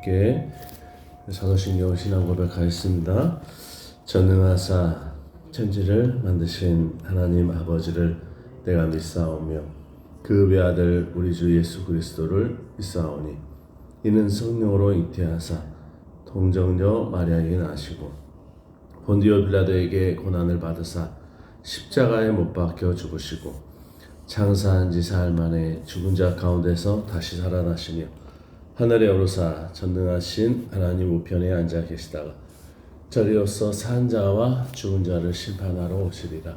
함께 사도신경 신앙 고백하겠습니다. 전능하사 천지를 만드신 하나님 아버지를 내가 믿사오며 그 외아들 우리 주 예수 그리스도를 믿사오니 이는 성령으로 잉태하사 동정녀 마리아에게 나시고 본디오 빌라도에게 고난을 받으사 십자가에 못 박혀 죽으시고 장사한 지 사흘 만에 죽은 자 가운데서 다시 살아나시며 하늘에 오르사 전능하신 하나님 우편에 앉아 계시다가 저리로서 산 자와 죽은 자를 심판하러 오시리라.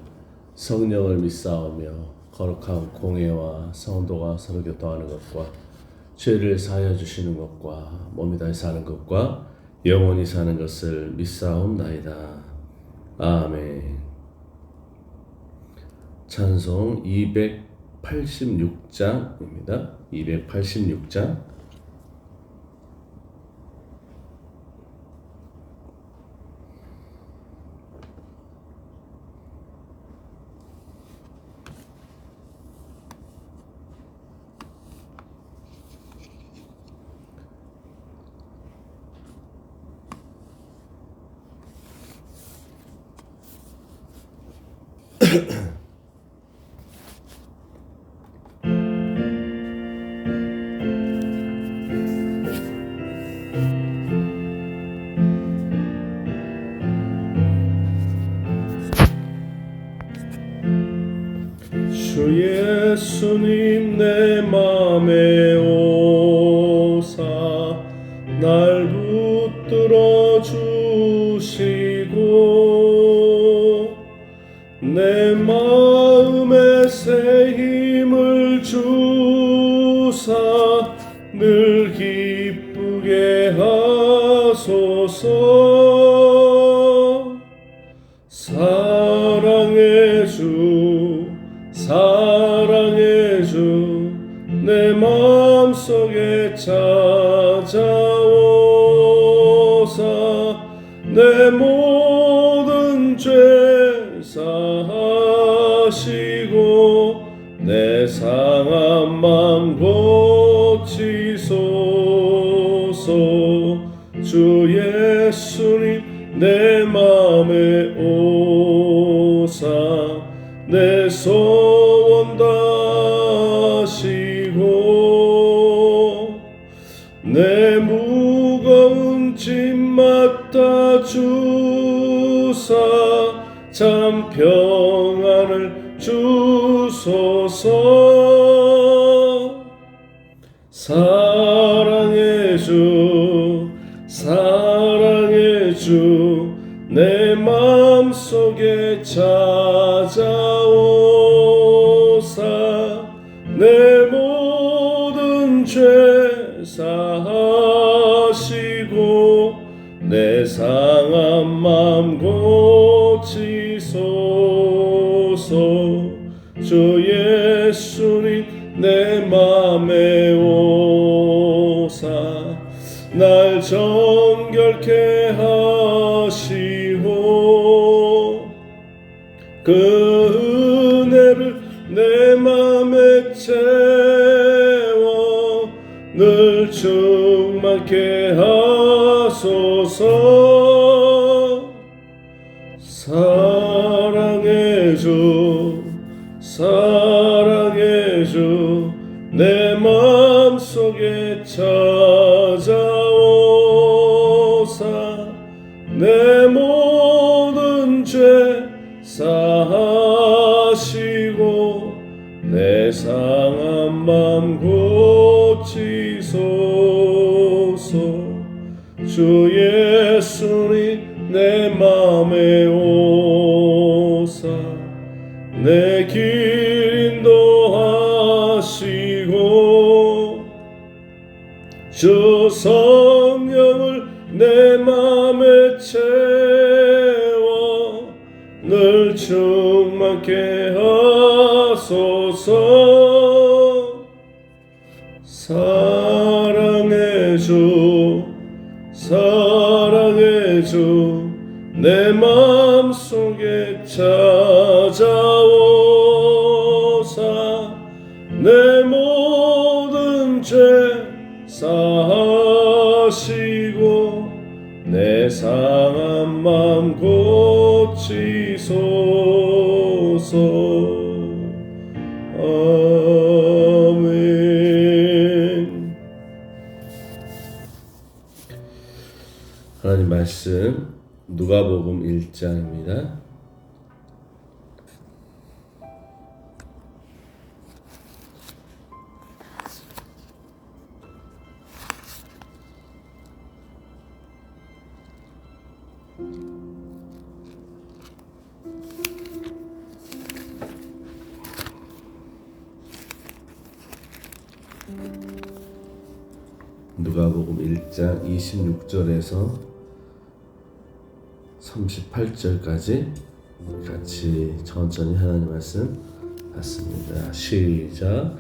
성령을 믿사오며 거룩한 공회와 성도가 서로 교통하는 것과 죄를 사하여 주시는 것과 몸이 다시 사는 것과 영원히 사는 것을 믿사옵나이다. 아멘. 찬송 286장입니다. 286장. 주 예수님 내 맘에 오사 날 붙들어 주시고 내 마음에 새 힘을 주사 늘 기쁘게 하소서. 사랑의 주 사랑의 주 내 마음속에 찾아오사 내 모든 죄 사하시고 내 상한 맘 고치소서. 주 예수님 내 맘에 오사 내 소원 다시고 내 무거운 짐 맡아 주사 참 평안을 주소서. 사랑의 주 사랑의 주 내 마음속에 찾아오사 내 모든 죄 사하시고 내 상한 맘 고치소서. 주 예수님 내 맘에 오사 날 정결케 하시고 그 은혜를 내 맘에 채워 늘 충만케 하소서. 사랑의 주 사랑의 주 내 마음속에 찾아오사 내 모든 죄 사하시고 내 상한 맘 고치소서. 주 예수님 내 맘에 오사 내 길 인도하시고 주 성령을 내 맘에 채워 늘 충만케 하소서. 사랑의 주 사랑의 주 내 마음속에 찾아오사 내 모든 죄 사하시 주옵시소서. 아멘. 하나님 말씀 누가복음 1장입니다. 누가복음 1장 26절에서 38절까지 같이 천천히 하나님 말씀 받습니다. 시작.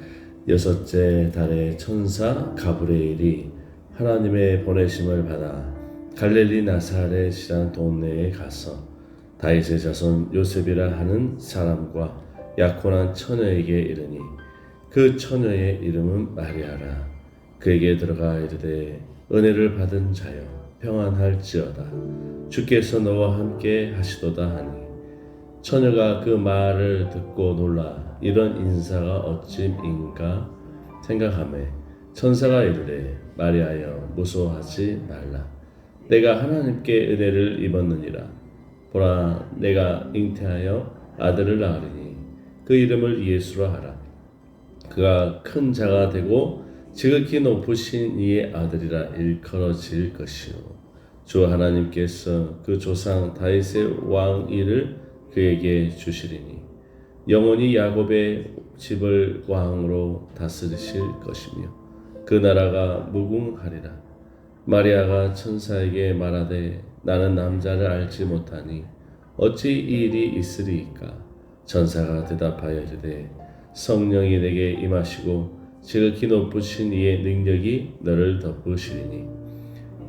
여섯째 달에 천사 가브리엘이 하나님의 보내심을 받아 갈릴리 나사렛이란 동네에 가서 다윗의 자손 요셉이라 하는 사람과 약혼한 처녀에게 이르니 그 처녀의 이름은 마리아라. 그에게 들어가 이르되 은혜를 받은 자여 평안할지어다. 주께서 너와 함께 하시도다 하니 처녀가 그 말을 듣고 놀라 이런 인사가 어찌인가 생각하매 천사가 이르되 마리아여 무서워하지 말라. 내가 하나님께 은혜를 입었느니라. 보라 내가 잉태하여 아들을 낳으리니 그 이름을 예수라 하라. 그가 큰 자가 되고 지극히 높으신 이의 아들이라 일컬어질 것이요 주 하나님께서 그 조상 다윗의 왕위를 그에게 주시리니 영원히 야곱의 집을 왕으로 다스리실 것이며 그 나라가 무궁하리라. 마리아가 천사에게 말하되 나는 남자를 알지 못하니 어찌 이 일이 있으리이까. 천사가 대답하여 이르되 성령이 내게 임하시고 지극히 높으신 이의 능력이 너를 덮으시리니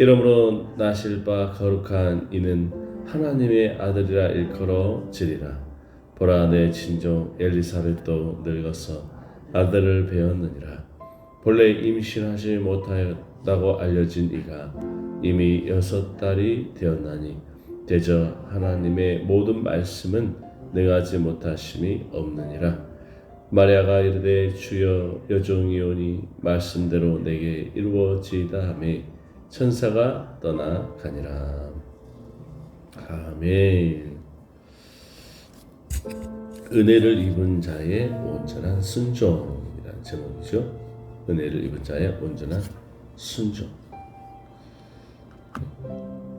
이러므로 나실 바 거룩한 이는 하나님의 아들이라 일컬어지리라. 보라 내 친족 엘리사벳도 늙어서 아들을 배었느니라. 본래 임신하지 못하였다고 알려진 이가 이미 6달이 되었나니 대저 하나님의 모든 말씀은 능하지 못하심이 없느니라. 마리아가 이르되 주여 여종이오니 말씀대로 내게 이루어지이다 하매 천사가 떠나가니라. 아멘. 은혜를 입은 자의 온전한 순종이라는 제목이죠. 은혜를 입은 자의 온전한 순종.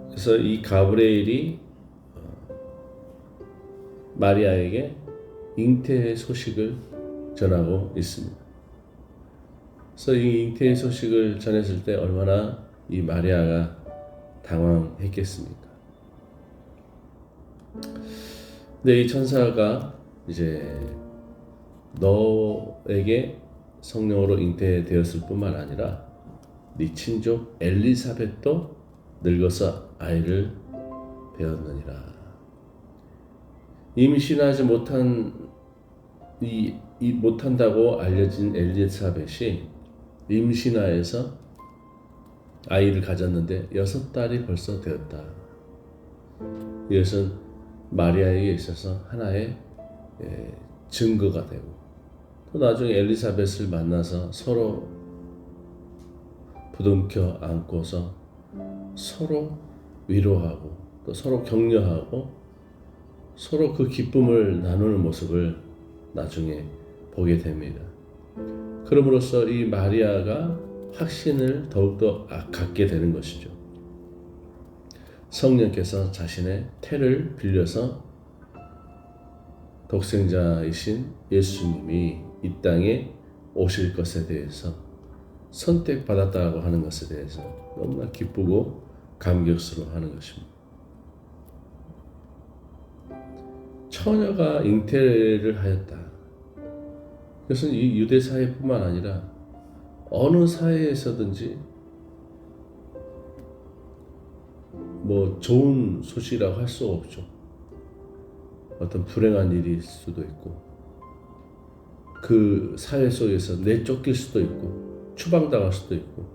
그래서 이 가브리엘이 마리아에게 잉태의 소식을 전하고 있습니다. 그래서 이 잉태의 소식을 전했을 때 얼마나 이 마리아가 당황했겠습니까? 근데 이 천사가 이제 너에게 성령으로 잉태되었을 뿐만 아니라 네 친족 엘리사벳도 늙어서 아이를 배었느니라. 임신하지 못한다고 알려진 엘리사벳이 임신하여서 아이를 가졌는데 6달이 벌써 되었다. 이것은 마리아에게 있어서 하나의 증거가 되고 또 나중에 엘리사벳을 만나서 서로 부둥켜 안고서 서로 위로하고 또 서로 격려하고 서로 그 기쁨을 나누는 모습을 나중에 보게 됩니다. 그럼으로써 이 마리아가 확신을 더욱더 갖게 되는 것이죠. 성령께서 자신의 태를 빌려서 독생자이신 예수님이 이 땅에 오실 것에 대해서 선택받았다고 하는 것에 대해서 너무나 기쁘고 감격스러워하는 것입니다. 처녀가 잉태를 하였다. 그것은 이 유대 사회뿐만 아니라 어느 사회에서든지 뭐 좋은 소식이라고 할 수 없죠. 어떤 불행한 일이 있을 수도 있고 그 사회 속에서 내쫓길 수도 있고 추방당할 수도 있고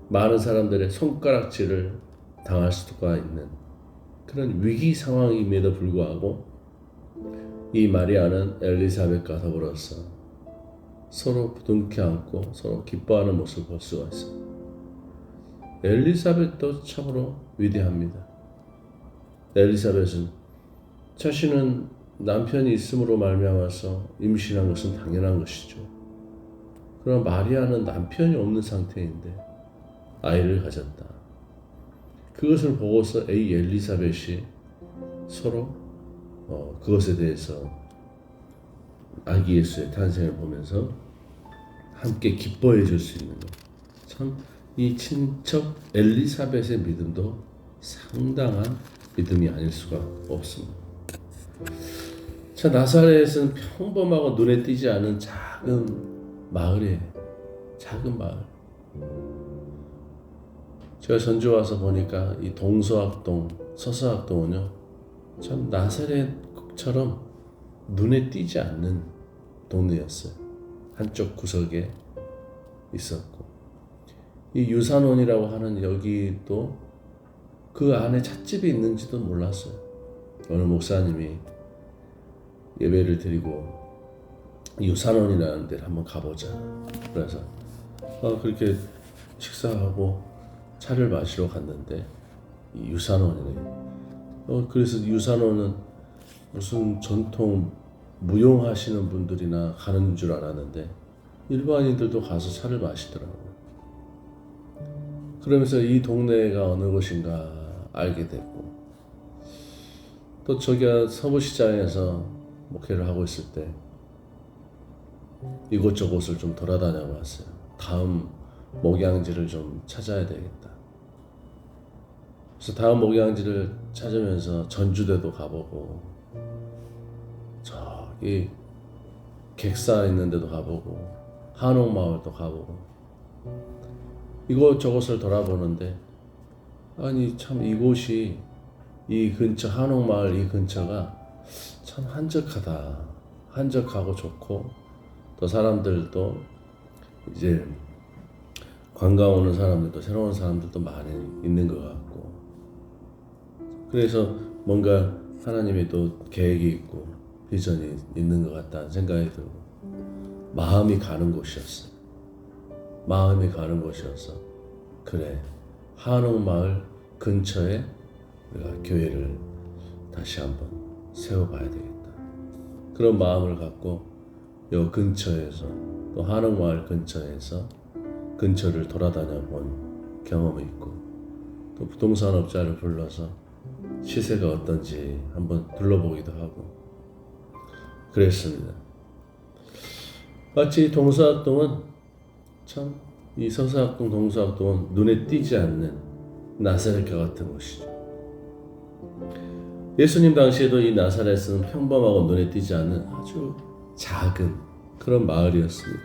많은 사람들의 손가락질을 당할 수가 있는 그런 위기 상황임에도 불구하고 이 마리아는 엘리사벳과 더불어서 서로 부둥켜 안고 서로 기뻐하는 모습을 볼 수가 있습니다. 엘리사벳도 참으로 위대합니다. 엘리사벳은 자신은 남편이 있음으로 말미암아서 임신한 것은 당연한 것이죠. 그러나 마리아는 남편이 없는 상태인데 아이를 가졌다. 그것을 보고서 이 엘리사벳이 서로 그것에 대해서 아기 예수의 탄생을 보면서 함께 기뻐해 줄 수 있는 것. 참 이 친척 엘리사벳의 믿음도 상당한 믿음이 아닐 수가 없습니다. 자, 나사렛은 평범하고 눈에 띄지 않은 작은 마을이에요. 작은 마을. 제가 전주 와서 보니까 이 동서학동, 서서학동은요, 참 나사렛처럼 눈에 띄지 않는 동네였어요. 한쪽 구석에 있었고, 이 유산원이라고 하는 여기도 그 안에 찻집이 있는지도 몰랐어요. 어느 목사님이 예배를 드리고 유산원이라는 데를 한번 가보자. 그래서 그렇게 식사하고 차를 마시러 갔는데 이 유산원이네. 그래서 유산원은 무슨 전통 무용하시는 분들이나 가는 줄 알았는데 일반인들도 가서 차를 마시더라고요. 그러면서 이 동네가 어느 곳인가 알게 됐고, 또 저기가 서부시장에서 목회를 하고 있을 때 이곳저곳을 좀 돌아다녀 봤어요. 다음 목양지를 좀 찾아야 되겠다. 그래서 다음 목양지를 찾으면서 전주대도 가보고, 저기 객사 있는 데도 가보고, 한옥마을도 가보고, 이곳저곳을 돌아보는데, 아니 참 이곳이, 이 근처 한옥마을 이 근처가 참 한적하다. 한적하고 좋고, 또 사람들도 이제 관광 오는 사람들도, 새로운 사람들도 많이 있는 것 같고, 그래서 뭔가 하나님의 또 계획이 있고 비전이 있는 것 같다는 생각이 들고 마음이 가는 곳이었어요. 마음이 가는 곳이어서, 그래, 한옥마을 근처에 우리가 교회를 다시 한번 세워봐야 되겠다. 그런 마음을 갖고 요 근처에서, 또 한옥마을 근처에서 근처를 돌아다녀 본 경험이 있고, 또 부동산업자를 불러서 시세가 어떤지 한번 둘러보기도 하고 그랬습니다. 마치 동서학동은 참, 이 서서학동, 동서학동은 눈에 띄지 않는 나사렛과 같은 곳이죠. 예수님 당시에도 이 나사렛은 평범하고 눈에 띄지 않는 아주 작은 그런 마을이었습니다.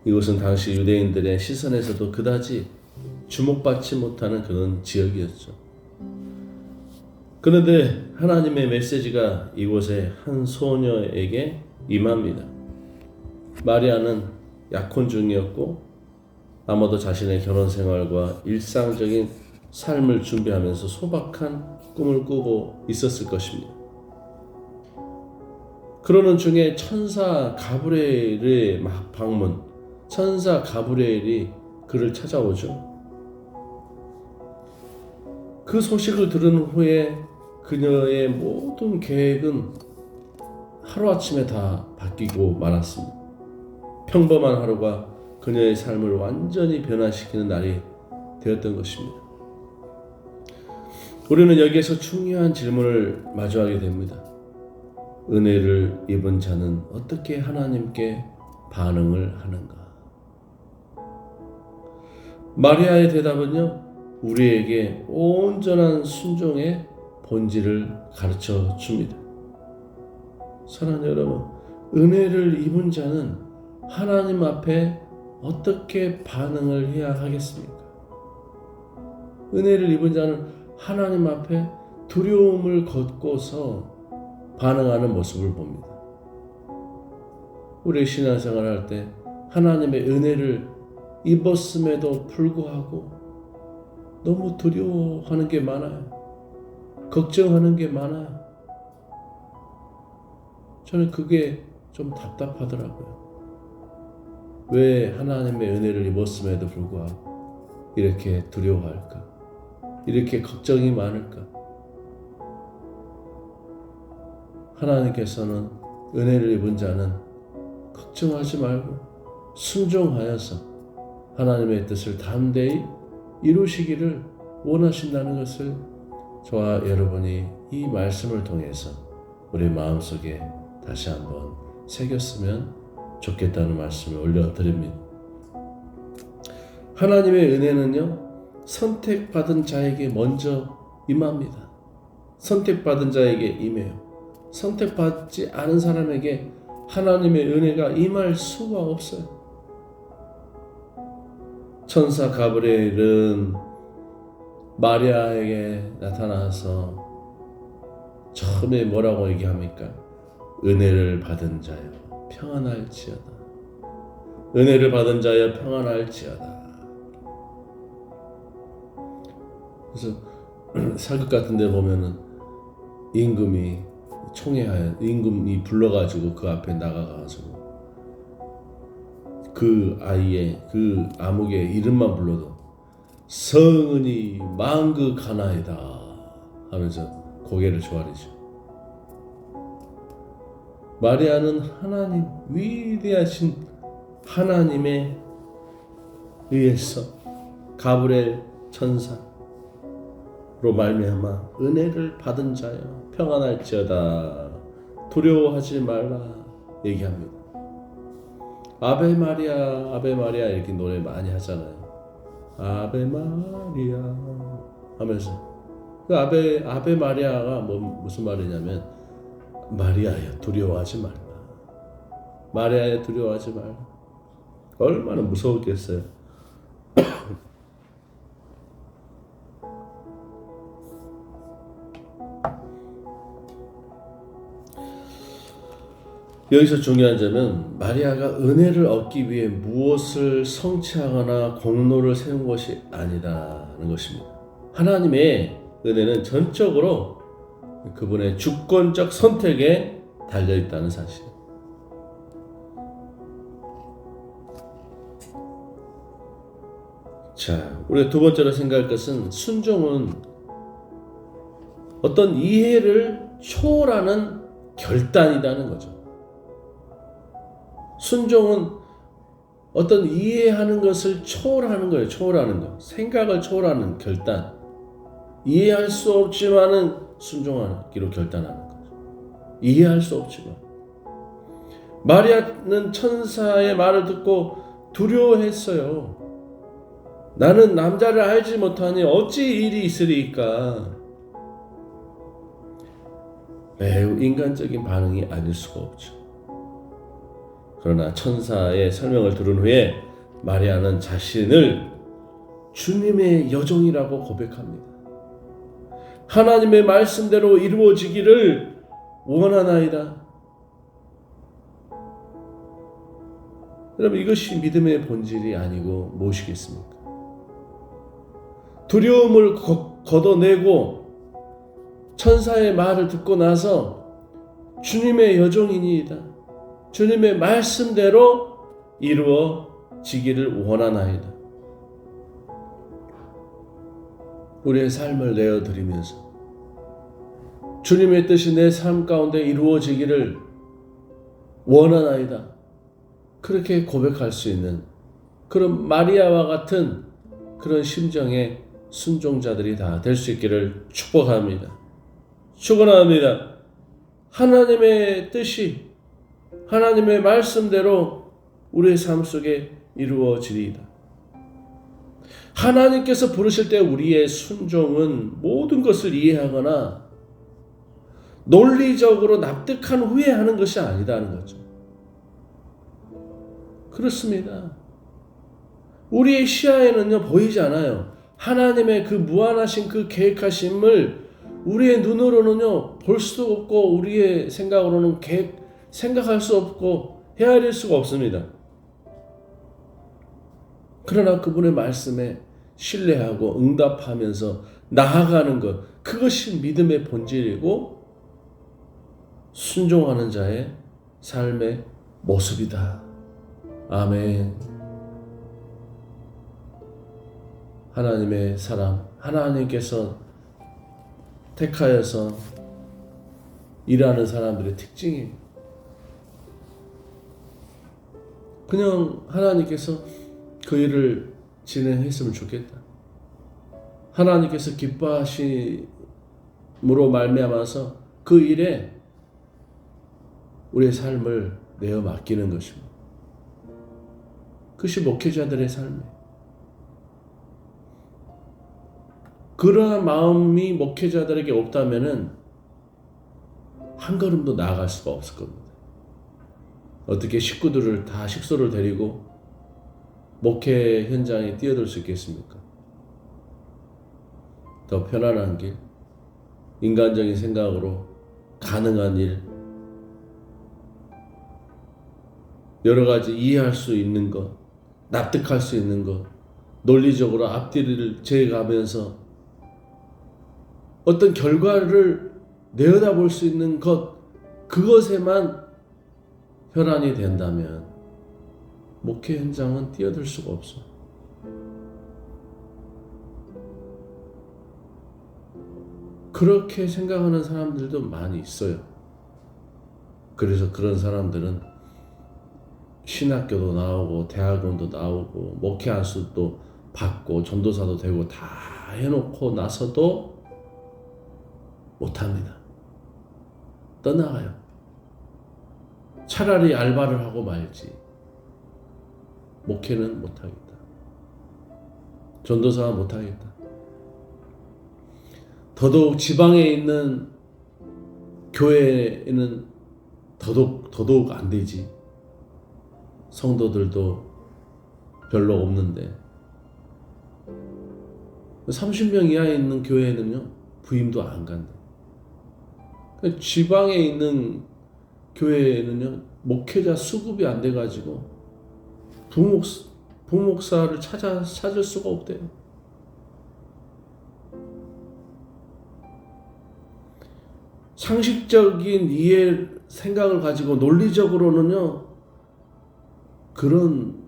이곳은 당시 유대인들의 시선에서도 그다지 주목받지 못하는 그런 지역이었죠. 그런데 하나님의 메시지가 이곳의 한 소녀에게 임합니다. 마리아는 약혼 중이었고 아마도 자신의 결혼 생활과 일상적인 삶을 준비하면서 소박한 꿈을 꾸고 있었을 것입니다. 그러는 중에 천사 가브리엘의 방문, 천사 가브리엘이 그를 찾아오죠. 그 소식을 들은 후에 그녀의 모든 계획은 하루아침에 다 바뀌고 말았습니다. 평범한 하루가 그녀의 삶을 완전히 변화시키는 날이 되었던 것입니다. 우리는 여기에서 중요한 질문을 마주하게 됩니다. 은혜를 입은 자는 어떻게 하나님께 반응을 하는가? 마리아의 대답은요, 우리에게 온전한 순종의 본질을 가르쳐 줍니다. 사랑하는 여러분, 은혜를 입은 자는 하나님 앞에 어떻게 반응을 해야 하겠습니까? 은혜를 입은 자는 하나님 앞에 두려움을 걷고서 반응하는 모습을 봅니다. 우리 신앙생활 할 때 하나님의 은혜를 입었음에도 불구하고 너무 두려워하는 게 많아요. 걱정하는 게 많아요. 저는 그게 좀 답답하더라고요. 왜 하나님의 은혜를 입었음에도 불구하고 이렇게 두려워할까? 이렇게 걱정이 많을까? 하나님께서는 은혜를 입은 자는 걱정하지 말고 순종하여서 하나님의 뜻을 담대히 이루시기를 원하신다는 것을 저와 여러분이 이 말씀을 통해서 우리 마음속에 다시 한번 새겼으면 좋겠다는 말씀을 올려드립니다. 하나님의 은혜는요, 선택받은 자에게 먼저 임합니다. 선택받은 자에게 임해요. 선택받지 않은 사람에게 하나님의 은혜가 임할 수가 없어요. 천사 가브리엘은 마리아에게 나타나서 처음에 뭐라고 얘기합니까? 은혜를 받은 자여 평안할지어다. 은혜를 받은 자여 평안할지어다. 그래서 사극 같은 데 보면은 임금이 총회하여 임금이 불러가지고 그 앞에 나가가지고 그 아이의 그 아무개 이름만 불러도 성은이 만극하나이다 하면서 고개를 조아리죠. 마리아는 하나님, 위대하신 하나님에 의해서 가브리엘 천사로 말미암아 은혜를 받은 자여 평안할지어다. 두려워하지 말라 얘기합니다. 아베 마리아, 아베 마리아 이렇게 노래 많이 하잖아요. 아베 마리아 하면서 그 아베 마리아가 무슨 말이냐면 마리아여 두려워하지 말라. 마리아여 두려워하지 말라. 얼마나 무서웠겠어요. 여기서 중요한 점은 마리아가 은혜를 얻기 위해 무엇을 성취하거나 공로를 세운 것이 아니다는 것입니다. 하나님의 은혜는 전적으로 그분의 주권적 선택에 달려있다는 사실. 자, 우리가 두 번째로 생각할 것은 순종은 어떤 이해를 초월하는 결단이라는 거죠. 순종은 어떤 이해하는 것을 초월하는 거예요. 초월하는 것. 생각을 초월하는 결단. 이해할 수 없지만은 순종하기로 결단하는 거죠. 이해할 수 없지만. 마리아는 천사의 말을 듣고 두려워했어요. 나는 남자를 알지 못하니 어찌 일이 있으리까. 매우 인간적인 반응이 아닐 수가 없죠. 그러나 천사의 설명을 들은 후에 마리아는 자신을 주님의 여종이라고 고백합니다. 하나님의 말씀대로 이루어지기를 원하나이다. 여러분, 이것이 믿음의 본질이 아니고 무엇이겠습니까? 두려움을 걷어내고 천사의 말을 듣고 나서 주님의 여종이니이다. 주님의 말씀대로 이루어지기를 원하나이다. 우리의 삶을 내어드리면서 주님의 뜻이 내 삶 가운데 이루어지기를 원하나이다. 그렇게 고백할 수 있는 그런 마리아와 같은 그런 심정의 순종자들이 다 될 수 있기를 축복합니다. 축원합니다. 하나님의 뜻이 하나님의 말씀대로 우리의 삶 속에 이루어지리이다. 하나님께서 부르실 때 우리의 순종은 모든 것을 이해하거나 논리적으로 납득한 후에 하는 것이 아니다는 거죠. 그렇습니다. 우리의 시야에는요 보이지 않아요. 하나님의 그 무한하신 그 계획하심을 우리의 눈으로는요 볼 수 없고 우리의 생각으로는 생각할 수 없고 헤아릴 수가 없습니다. 그러나 그분의 말씀에 신뢰하고 응답하면서 나아가는 것, 그것이 믿음의 본질이고 순종하는 자의 삶의 모습이다. 아멘. 하나님의 사람, 하나님께서 택하여서 일하는 사람들의 특징이에요. 그냥 하나님께서 그 일을 진행했으면 좋겠다. 하나님께서 기뻐하심으로 말미암아서 그 일에 우리의 삶을 내어 맡기는 것입니다. 그것이 목회자들의 삶이에요. 그러한 마음이 목회자들에게 없다면은 한 걸음도 나아갈 수가 없을 겁니다. 어떻게 식구들을 다 식소를 데리고 목회 현장에 뛰어들 수 있겠습니까? 더 편안한 길, 인간적인 생각으로 가능한 일, 여러 가지 이해할 수 있는 것, 납득할 수 있는 것, 논리적으로 앞뒤를 재가면서 어떤 결과를 내어다볼 수 있는 것, 그것에만 혈안이 된다면 목회 현장은 뛰어들 수가 없어. 그렇게 생각하는 사람들도 많이 있어요. 그래서 그런 사람들은 신학교도 나오고 대학원도 나오고 목회 안수도 받고 전도사도 되고 다 해놓고 나서도 못합니다. 떠나가요. 차라리 알바를 하고 말지. 목회는 못하겠다. 전도사는 못하겠다. 더더욱 지방에 있는 교회에는 더더욱 안 되지. 성도들도 별로 없는데 30명 이하에 있는 교회에는요 부임도 안 간다. 그러니까 지방에 있는 교회에는요 목회자 수급이 안 돼가지고 부목사를 찾을 수가 없대요. 상식적인 이해 생각을 가지고 논리적으로는요 그런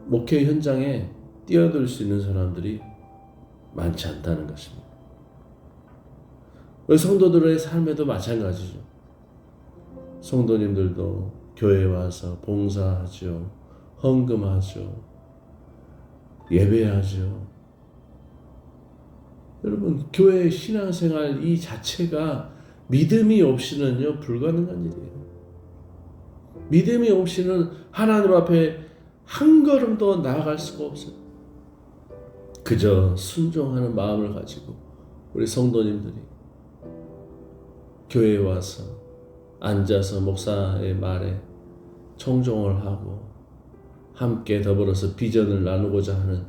목회 현장에 뛰어들 수 있는 사람들이 많지 않다는 것입니다. 성도들의 삶에도 마찬가지죠. 성도님들도 교회에 와서 봉사하죠. 헌금하죠. 예배하죠. 여러분 교회 신앙생활 이 자체가 믿음이 없이는요 불가능한 일이에요. 믿음이 없이는 하나님 앞에 한 걸음도 나아갈 수가 없어요. 그저 순종하는 마음을 가지고 우리 성도님들이 교회에 와서 앉아서 목사의 말에 청종을 하고 함께 더불어서 비전을 나누고자 하는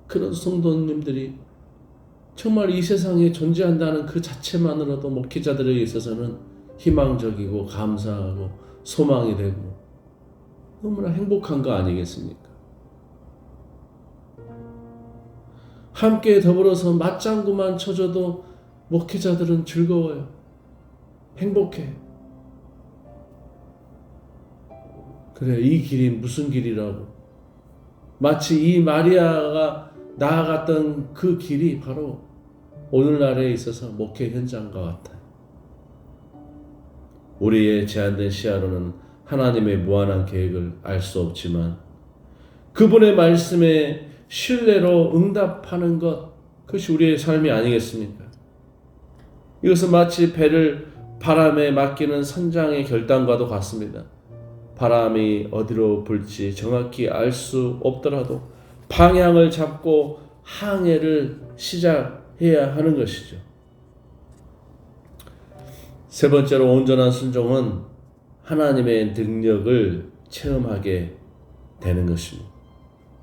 그런 성도님들이 정말 이 세상에 존재한다는 그 자체만으로도 목회자들에게 있어서는 희망적이고 감사하고 소망이 되고 너무나 행복한 거 아니겠습니까? 함께 더불어서 맞장구만 쳐줘도 목회자들은 즐거워요. 행복해. 그래, 이 길이 무슨 길이라고. 마치 이 마리아가 나아갔던 그 길이 바로 오늘날에 있어서 목회 현장과 같아요. 우리의 제한된 시야로는 하나님의 무한한 계획을 알 수 없지만 그분의 말씀에 신뢰로 응답하는 것, 그것이 우리의 삶이 아니겠습니까? 이것은 마치 배를 바람에 맡기는 선장의 결단과도 같습니다. 바람이 어디로 불지 정확히 알 수 없더라도 방향을 잡고 항해를 시작해야 하는 것이죠. 세 번째로 온전한 순종은 하나님의 능력을 체험하게 되는 것입니다.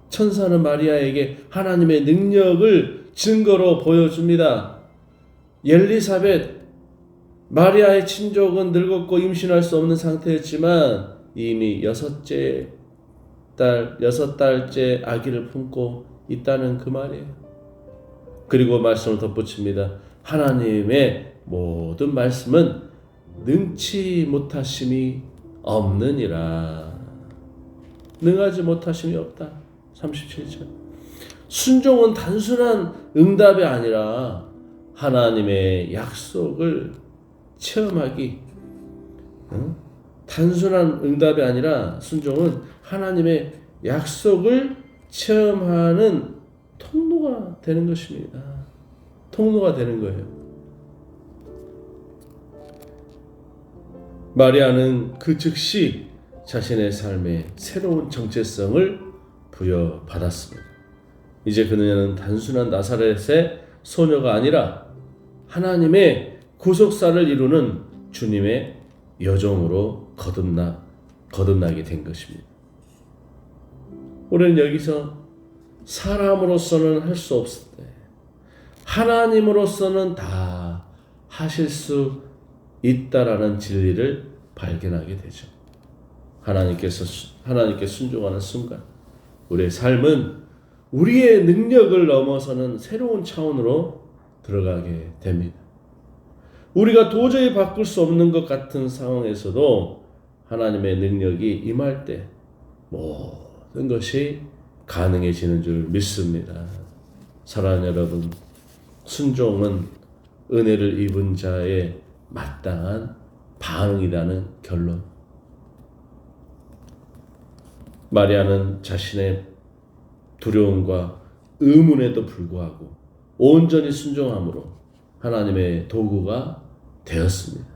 천사는 마리아에게 하나님의 능력을 증거로 보여줍니다. 엘리사벳, 마리아의 친족은 늙었고 임신할 수 없는 상태였지만 이미 6달째 아기를 품고 있다는 그 말이에요. 그리고 말씀을 덧붙입니다. 하나님의 모든 말씀은 능치 못하심이 없느니라. 능하지 못하심이 없다. 37절. 순종은 단순한 응답이 아니라 하나님의 약속을 체험하기. 단순한 응답이 아니라 순종은 하나님의 약속을 체험하는 통로가 되는 것입니다. 통로가 되는 거예요. 마리아는 그 즉시 자신의 삶에 새로운 정체성을 부여받았습니다. 이제 그녀는 단순한 나사렛의 소녀가 아니라 하나님의 구속사를 이루는 주님의 여종으로 거듭나게 된 것입니다. 우리는 여기서 사람으로서는 할 수 없을 때 하나님으로서는 다 하실 수 있다라는 진리를 발견하게 되죠. 하나님께 순종하는 순간 우리의 삶은 우리의 능력을 넘어서는 새로운 차원으로 들어가게 됩니다. 우리가 도저히 바꿀 수 없는 것 같은 상황에서도 하나님의 능력이 임할 때 모든 것이 가능해지는 줄 믿습니다. 사랑하는 여러분, 순종은 은혜를 입은 자의 마땅한 반응이라는 결론. 마리아는 자신의 두려움과 의문에도 불구하고 온전히 순종함으로 하나님의 도구가 되었습니다.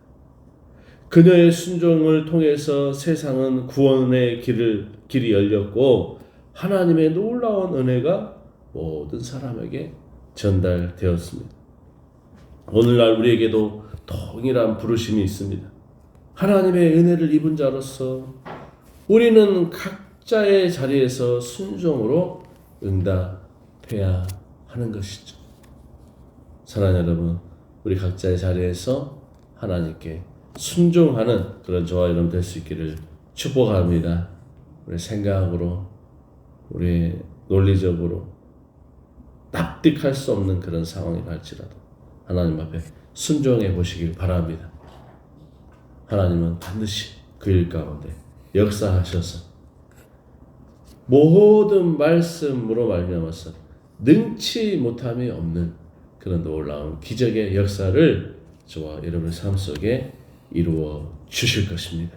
그녀의 순종을 통해서 세상은 구원의 길이 열렸고 하나님의 놀라운 은혜가 모든 사람에게 전달되었습니다. 오늘날 우리에게도 동일한 부르심이 있습니다. 하나님의 은혜를 입은 자로서 우리는 각자의 자리에서 순종으로 응답해야 하는 것이죠. 사랑하는 여러분, 우리 각자의 자리에서 하나님께 순종하는 그런 저와 여러분 될 수 있기를 축복합니다. 우리 생각으로, 우리 논리적으로 납득할 수 없는 그런 상황이 갈지라도 하나님 앞에 순종해 보시길 바랍니다. 하나님은 반드시 그 일 가운데 역사하셔서 모든 말씀으로 말미암아서 능치 못함이 없는 그런 놀라운 기적의 역사를 저와 여러분의 삶 속에 이루어 주실 것입니다.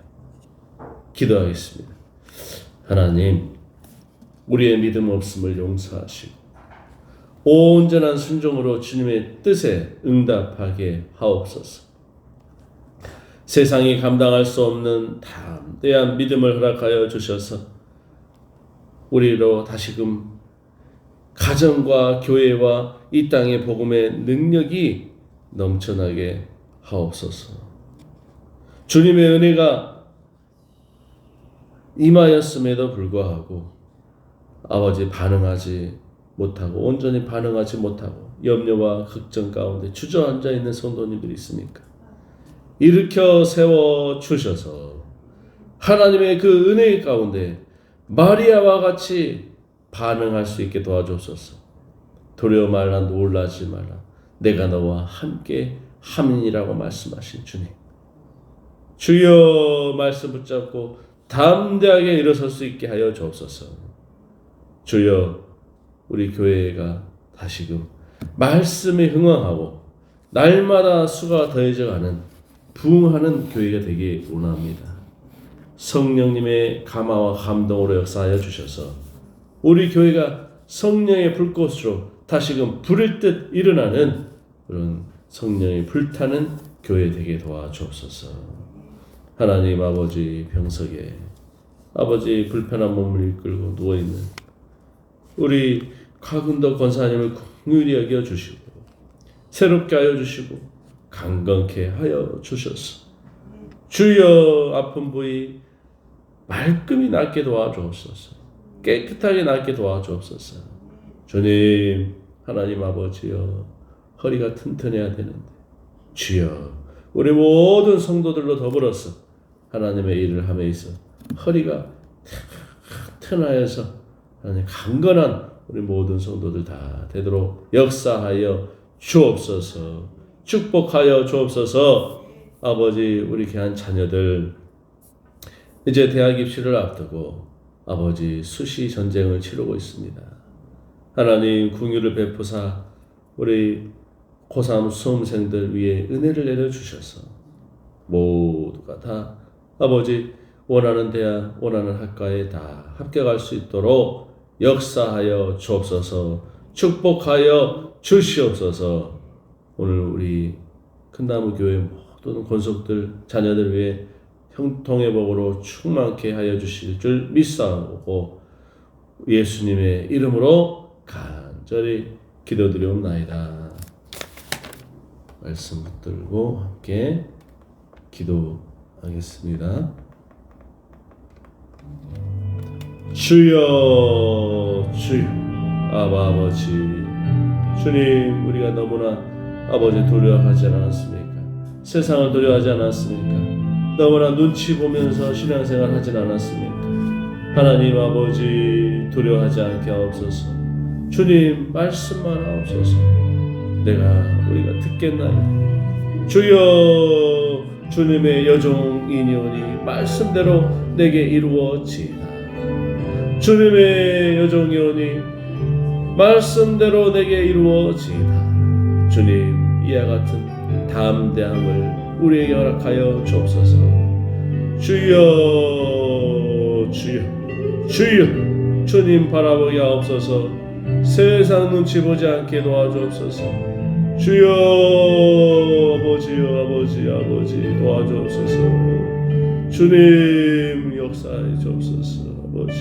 기도하겠습니다. 하나님, 우리의 믿음 없음을 용서하시고 온전한 순종으로 주님의 뜻에 응답하게 하옵소서. 세상이 감당할 수 없는 담대한 믿음을 허락하여 주셔서 우리로 다시금 가정과 교회와 이 땅의 복음의 능력이 넘쳐나게 하옵소서. 주님의 은혜가 임하였음에도 불구하고 아버지 반응하지 못하고 온전히 반응하지 못하고 염려와 걱정 가운데 주저앉아 있는 성도님들이 있습니까? 일으켜 세워 주셔서 하나님의 그 은혜 가운데 마리아와 같이 반응할 수 있게 도와주옵소서. 두려워 말라, 놀라지 말라, 내가 너와 함께 함이라고 말씀하신 주님, 주여 말씀 붙잡고 담대하게 일어설 수 있게 하여 주옵소서. 주여, 우리 교회가 다시금 말씀에 흥황하고 날마다 수가 더해져가는 부흥하는 교회가 되길 원합니다. 성령님의 감화와 감동으로 역사하여 주셔서 우리 교회가 성령의 불꽃으로 다시금 불을 듯 일어나는 그런 성령의 불타는 교회 되게 도와주옵소서. 하나님 아버지, 병석에 아버지 불편한 몸을 이끌고 누워있는 우리 곽은덕 권사님을 긍휼히 여겨 주시고 새롭게 하여 주시고 강건케 하여 주셔서 주여 아픈 부위 말끔히 낫게 도와주옵소서. 깨끗하게 낫게 도와주옵소서. 주님, 하나님 아버지여, 허리가 튼튼해야 되는데 주여, 우리 모든 성도들로 더불어서 하나님의 일을 함에 있어 허리가 튼튼하여서 하나님 강건한 우리 모든 성도들 다 되도록 역사하여 주옵소서. 축복하여 주옵소서. 아버지, 우리 귀한 자녀들 이제 대학 입시를 앞두고 아버지 수시 전쟁을 치르고 있습니다. 하나님 긍휼을 베푸사 우리 고3 수험생들 위에 은혜를 내려주셔서 모두가 다 아버지 원하는 대학, 원하는 학과에 다 합격할 수 있도록 역사하여 주옵소서. 축복하여 주시옵소서. 오늘 우리 큰나무교회 모든 권속들 자녀들 위해 형통의 복으로 충만케 하여 주실 줄 믿사오고 예수님의 이름으로 간절히 기도드리옵나이다. 말씀 붙들고 함께 기도하겠습니다. 주여 주여 아버지 주님, 우리가 너무나 아버지 두려워하지 않았습니까? 세상을 두려워하지 않았습니까? 너무나 눈치 보면서 신앙생활 하진 않았습니까? 하나님 아버지 두려워하지 않게 하옵소서. 주님 말씀만 하옵소서. 우리가 듣겠나요? 주여, 주님의 여종이니오니 말씀대로 내게 이루어지이다. 주님의 여종이오니 말씀대로 내게 이루어지이다. 주님, 이와 같은 담대함을 우리에게 허락하여 주옵소서. 주여 주여 주여, 주님 바라보게 하옵소서. 세상 눈치 보지 않게 도와주옵소서. 주여, 아버지 도와주옵소서. 주님 역사해 주옵소서. 아버지